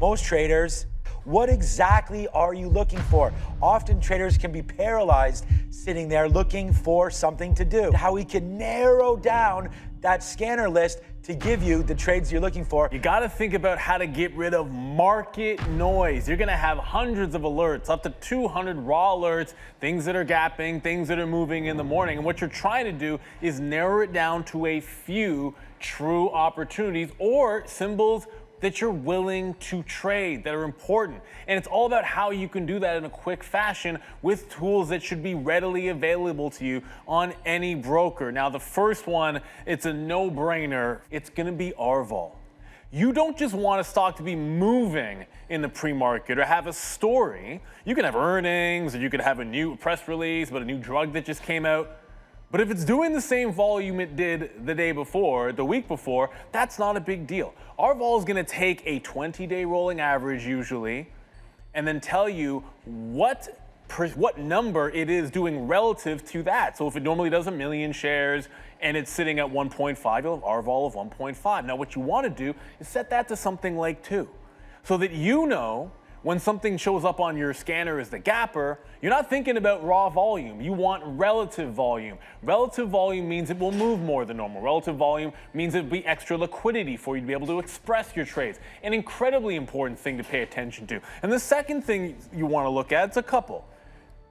most traders, what exactly are you looking for? Often traders can be paralyzed sitting there looking for something to do. How we can narrow down that scanner list to give you the trades you're looking for. You got to think about how to get rid of market noise. You're going to have hundreds of alerts, up to 200 raw alerts, things that are gapping, things that are moving in the morning. And what you're trying to do is narrow it down to a few true opportunities or symbols that you're willing to trade, that are important. And it's all about how you can do that in a quick fashion with tools that should be readily available to you on any broker. Now, the first one, it's a no-brainer. It's gonna be RVOL. You don't just want a stock to be moving in the pre-market or have a story. You can have earnings, or you could have a new press release about a new drug that just came out. But if it's doing the same volume it did the day before, the week before, that's not a big deal. RVOL is going to take a 20-day rolling average usually and then tell you what number it is doing relative to that. So if it normally does 1 million shares and it's sitting at 1.5, you'll have RVOL of 1.5. Now what you want to do is set that to something like 2 so that you know when something shows up on your scanner as the gapper, you're not thinking about raw volume. You want relative volume. Relative volume means it will move more than normal. Relative volume means it'll be extra liquidity for you to be able to express your trades. An incredibly important thing to pay attention to. And the second thing you want to look at is a couple: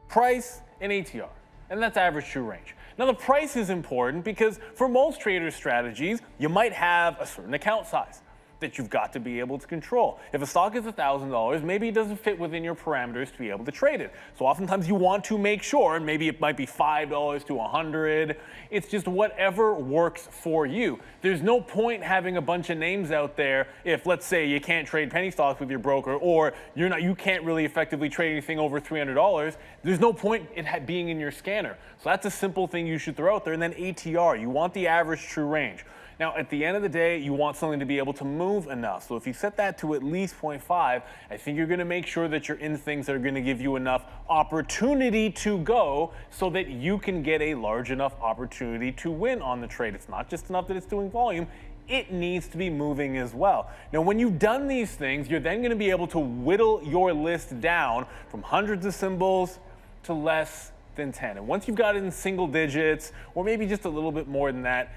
price and ATR. And that's average true range. Now the price is important because for most traders' strategies, you might have a certain account size that you've got to be able to control. If a stock is $1,000, maybe it doesn't fit within your parameters to be able to trade it. So oftentimes you want to make sure, and maybe it might be $5 to $100. It's just whatever works for you. There's no point having a bunch of names out there if, let's say, you can't trade penny stocks with your broker, or you can't really effectively trade anything over $300. There's no point it being in your scanner. So that's a simple thing you should throw out there. And then ATR, you want the average true range. Now, at the end of the day, you want something to be able to move enough. So if you set that to at least 0.5, I think you're going to make sure that you're in things that are going to give you enough opportunity to go so that you can get a large enough opportunity to win on the trade. It's not just enough that it's doing volume. It needs to be moving as well. Now, when you've done these things, you're then going to be able to whittle your list down from hundreds of symbols to less than 10. And once you've got it in single digits, or maybe just a little bit more than that,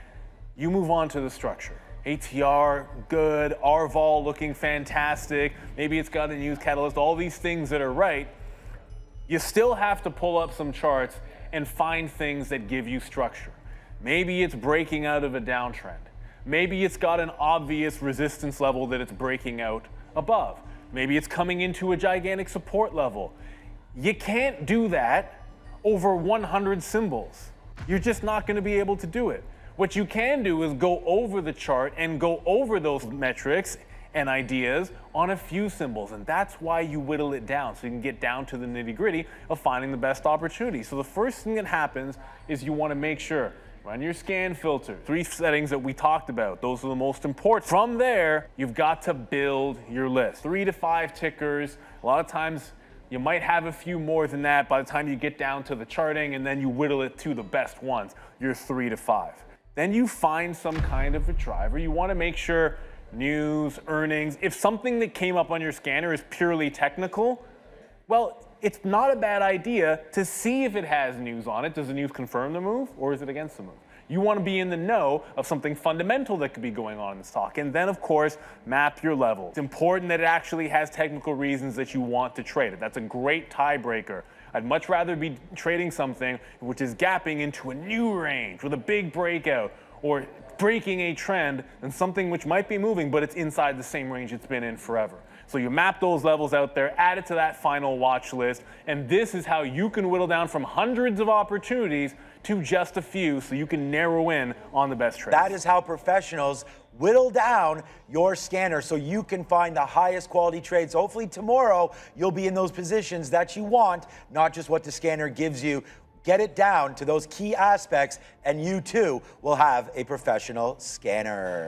you move on to the structure. ATR, good. RVOL, looking fantastic. Maybe it's got a news catalyst, all these things that are right. You still have to pull up some charts and find things that give you structure. Maybe it's breaking out of a downtrend. Maybe it's got an obvious resistance level that it's breaking out above. Maybe it's coming into a gigantic support level. You can't do that over 100 symbols. You're just not going to be able to do it. What you can do is go over the chart and go over those metrics and ideas on a few symbols. And that's why you whittle it down, so you can get down to the nitty-gritty of finding the best opportunity. So the first thing that happens is you want to make sure, run your scan filter. 3 settings that we talked about, those are the most important. From there, you've got to build your list. 3 to 5 tickers. A lot of times, you might have a few more than that by the time you get down to the charting, and then you whittle it to the best ones, your 3 to 5. Then you find some kind of a driver. You want to make sure news, earnings, if something that came up on your scanner is purely technical, well, it's not a bad idea to see if it has news on it. Does the news confirm the move, or is it against the move? You want to be in the know of something fundamental that could be going on in the stock. And then, of course, map your levels. It's important that it actually has technical reasons that you want to trade it. That's a great tiebreaker. I'd much rather be trading something which is gapping into a new range with a big breakout or breaking a trend than something which might be moving, but it's inside the same range it's been in forever. So you map those levels out there, add it to that final watch list, and this is how you can whittle down from hundreds of opportunities to just a few so you can narrow in on the best trades. That is how professionals whittle down your scanner so you can find the highest quality trades. Hopefully tomorrow you'll be in those positions that you want, not just what the scanner gives you. Get it down to those key aspects and you too will have a professional scanner.